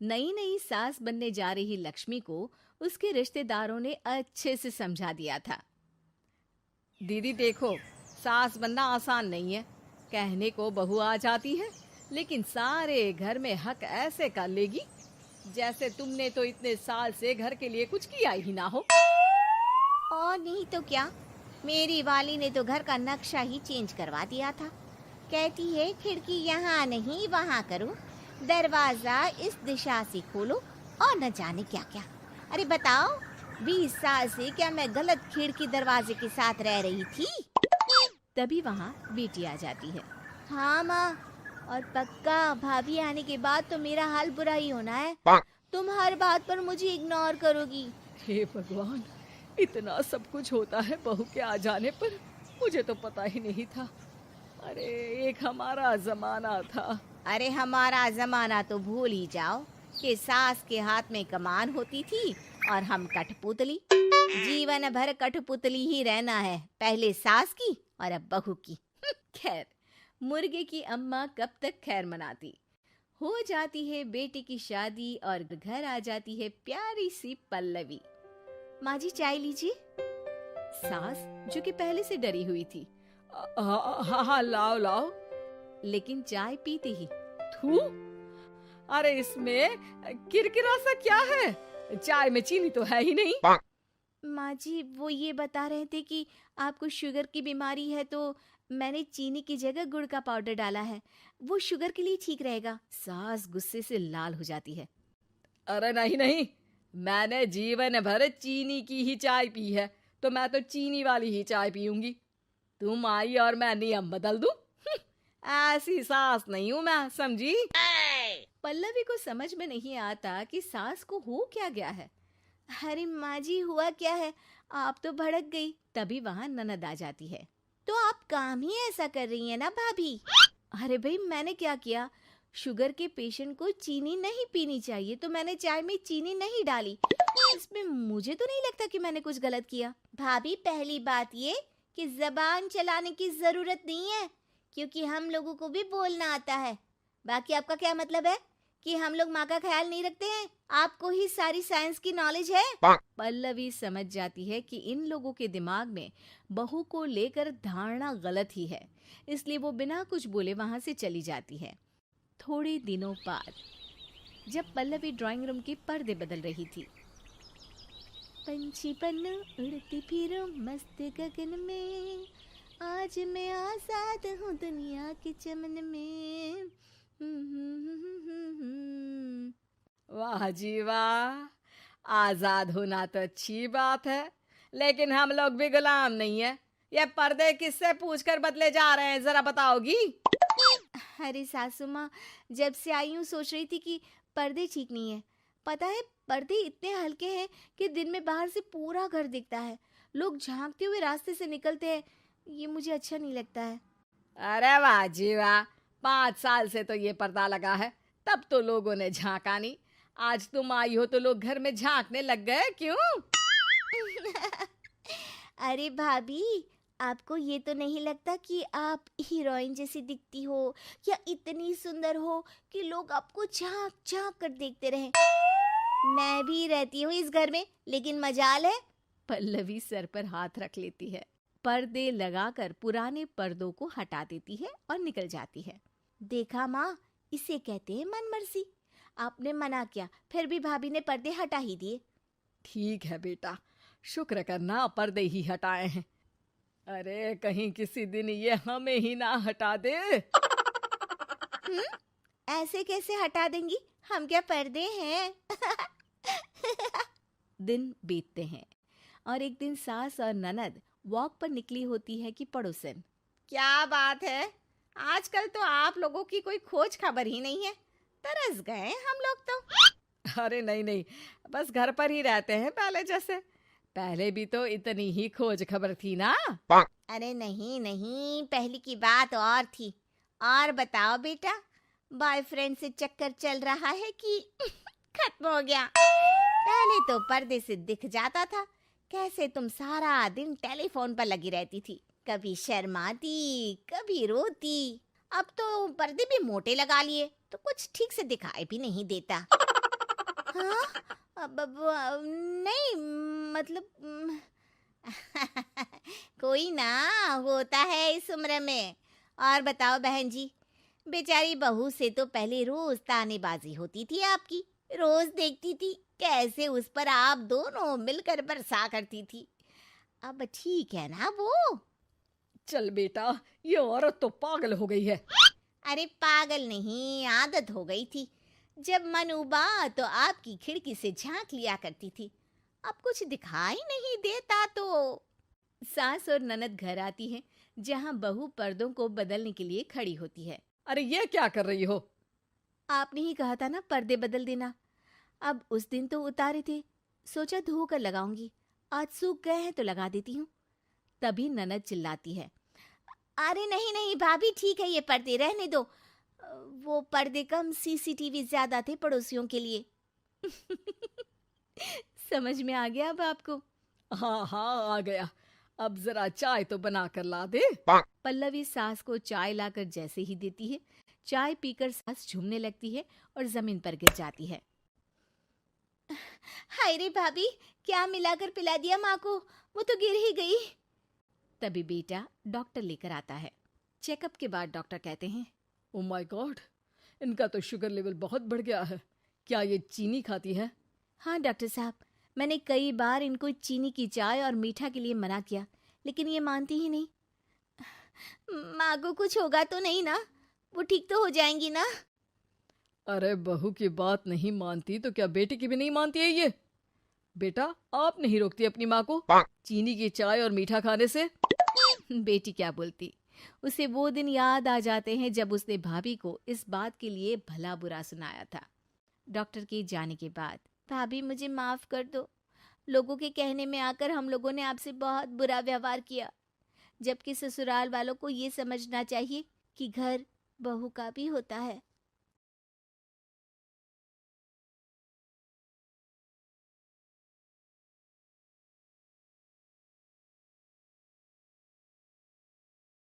नई नई सास बनने जा रही लक्ष्मी को उसके रिश्तेदारों ने अच्छे से समझा दिया था। दीदी देखो, सास बनना आसान नहीं है। कहने को बहू आ जाती है, लेकिन सारे घर में हक ऐसे कर लेगी जैसे तुमने तो इतने साल से घर के लिए कुछ किया ही ना हो। और नहीं तो क्या, मेरी वाली ने तो घर का नक्शा ही चेंज करवा दिया था। कहती है खिड़की यहाँ नहीं वहाँ करो, दरवाजा इस दिशा से खोलो और न जाने क्या क्या। अरे बताओ, 20 साल से क्या मैं गलत खिड़की दरवाजे के साथ रह रही थी? तभी वहाँ बेटी आ जाती है। हाँ माँ, और पक्का भाभी आने के बाद तो मेरा हाल बुरा ही होना है। तुम हर बात पर मुझे इग्नोर करोगी। हे भगवान, इतना सब कुछ होता है बहू के आ जाने पर, मुझे तो पता ही नहीं था। अरे एक हमारा जमाना था। अरे हमारा जमाना तो भूल ही जाओ कि सास के हाथ में कमान होती थी और हम कठपुतली। जीवन भर कठपुतली ही रहना है, पहले सास की और अब बहू की। खैर, मुर्गे की अम्मा कब तक खैर मनाती। हो जाती है बेटी की शादी और घर आ जाती है प्यारी सी पल्लवी। माँ जी चाय लीजिए। सास, जो कि पहले से डरी हुई थी, हाँ हाँ लाओ लाओ, लेकिन चाय पीते ही थू, अरे इसमें किरकिरा सा क्या है? चाय में चीनी तो है ही नहीं। माँ जी वो ये बता रहे थे कि आपको शुगर की बीमारी है, तो मैंने चीनी की जगह गुड़ का पाउडर डाला है, वो शुगर के लिए ठीक रहेगा। सास गुस्से से लाल हो जाती है। अरे नहीं नहीं, मैंने जीवन भर चीनी की ही चाय पी है, तो मैं तो चीनी वाली ही चाय पीऊंगी। तुम आई और मैं नियम बदल दूं? ऐसी सास नहीं हूं मैं, समझी? पल्लवी को समझ में नहीं आता कि सास को हो क्या गया है। अरे माँ जी हुआ क्या है, आप तो भड़क गई। तभी वहां ननद आ जाती है। तो आप काम ही ऐसा कर रही हैं ना भाभी? अरे भाई, मैंने क्या किया? शुगर के पेशेंट को चीनी नहीं पीनी चाहिए, तो मैंने चाय में चीनी नहीं डाली। इसमें मुझे तो नहीं लगता कि मैंने कुछ गलत किया। भाभी पहली बात ये कि जबान चलाने की जरूरत नहीं है, क्योंकि हम लोगों को भी बोलना आता है। बाकी आपका क्या मतलब है कि हम लोग माँ का ख्याल नहीं रखते हैं? आपको ही सारी साइंस की नॉलेज है। पल्लवी समझ जाती है कि इन लोगों के दिमाग में बहू को लेकर धारणा गलत ही है, इसलिए वो बिना कुछ बोले वहां से चली जाती है। थोड़े दिनों बाद जब पल्लवी ड्राइंग रूम के पर्दे बदल रही थी, पंछी पन्नू उड़ती फिरूं मस्त गगन में, आज मैं आजाद हूँ दुनिया के चमन में। वाह जी वाह, आजाद होना तो अच्छी बात है, लेकिन हम लोग भी गुलाम नहीं है। ये पर्दे किससे पूछकर बदले जा रहे हैं, जरा बताओगी? अरे सासू माँ, जब से आई हूँ सोच रही थी कि पर्दे ठीक नहीं है। पता है, पर्दे इतने हल्के हैं कि दिन में बाहर से पूरा घर दिखता है। लोग झांकते हुए रास्ते से निकलते हैं, ये मुझे अच्छा नहीं लगता है। अरे वाह जी वाह, 5 साल से तो ये पर्दा लगा है, तब तो लोगों ने झांका नहीं। आज तुम आई हो तो लोग घर में झांकने लग गए, क्यों? अरे भाभी, आपको ये तो नहीं लगता कि आप हीरोइन जैसी दिखती हो या इतनी सुंदर हो कि लोग आपको झांक झांक कर देखते रहें? मैं भी रहती हूँ इस घर में, लेकिन मजाल है। पल्लवी सर पर हाथ रख लेती है, पर्दे लगाकर पुराने पर्दों को हटा देती है और निकल जाती है। देखा माँ, इसे कहते हैं मनमर्जी। आपने मना किया, फिर भी भाभी ने पर्दे हटा ही दिए। ठीक है बेटा, शुक्र करना पर्दे ही हटाए हैं। अरे कहीं किसी दिन ये हमें ही ना हटा दे। ऐसे कैसे हटा देंगी, हम क्या पर्दे हैं? दिन बीतते हैं और एक दिन सास और ननद वॉक पर निकली होती है कि पड़ोसन। क्या बात है, आजकल तो आप लोगों की कोई खोज खबर ही नहीं है। तरस गए हम लोग तो। अरे नहीं नहीं, बस घर पर ही रहते हैं पहले जैसे। पहले भी तो इतनी ही खोज खबर थी ना। अरे नहीं नहीं, पहले की बात और थी। और बताओ बेटा, बॉयफ्रेंड से चक्कर चल रहा है कि खत्म हो गया? पहले तो पर्दे से दिख जाता था कैसे तुम सारा दिन टेलीफोन पर लगी रहती थी, कभी शर्माती कभी रोती। अब तो पर्दे भी मोटे लगा लिए तो कुछ ठीक से दिखाई भी नहीं देता। हाँ? नहीं, मतलब कोई ना, होता है इस उम्र में। और बताओ बहन जी, बेचारी बहू से तो पहले रोज तानेबाजी होती थी आपकी, रोज देखती थी कैसे उस पर आप दोनों मिलकर बरसा करती थी। अब ठीक है ना वो? चल बेटा, ये औरत तो पागल हो गई है। अरे पागल नहीं, आदत हो गई थी। जब मन उबा तो आपकी खिड़की से झांक लिया करती थी, अब कुछ दिखाई नहीं देता तो। सास और ननद घर आती हैं, जहां बहू पर्दों को बदलने के लिए खड़ी होती है। अरे ये क्या कर रही हो? आपने ही कहा था ना पर्दे बदल देना। अब उस दिन तो उतारे थे, सोचा धोकर लगाऊंगी, आज सूख गए हैं तो लगा देती हूँ। तभी ननद चिल्लाती है। अरे नहीं नहीं भाभी, ठीक है, ये पर्दे रहने दो। वो पर्दे कम, सीसीटीवी ज्यादा थे पड़ोसियों के लिए। समझ में आ गया अब आपको? हाँ हाँ, आ गया। अब जरा चाय तो बना कर ला दे। पल्लवी सास को चाय लाकर जैसे ही देती है, चाय पीकर सास झूमने लगती है और जमीन पर गिर जाती है। हाय रे भाभी, क्या मिलाकर पिला दिया माँ को, वो तो गिर ही गई। तभी बेटा डॉक्टर लेकर आता है। चेकअप के बाद डॉक्टर कहते हैं, ओ माय गॉड, इनका तो शुगर लेवल बहुत बढ़ गया है। क्या ये चीनी खाती है? हाँ डॉक्टर साहब, मैंने कई बार इनको चीनी की चाय और मीठा के लिए मना किया, लेकिन ये मानती ही नहीं। माँ को कुछ होगा तो नहीं ना? वो ठीक तो हो जाएंगी ना? अरे बहू की बात नहीं मानती तो क्या बेटी की भी नहीं मानती है ये? बेटा, आप नहीं रोकती अपनी माँ को चीनी की चाय और मीठा खाने से? बेटी क्या बोलती, उसे वो दिन याद आ जाते हैं जब उसने भाभी को इस बात के लिए भला बुरा सुनाया था। डॉक्टर के जाने के बाद, भाभी मुझे माफ कर दो, लोगों के कहने में आकर हम लोगों ने आपसे बहुत बुरा व्यवहार किया, जबकि ससुराल वालों को ये समझना चाहिए कि घर बहू का भी होता है।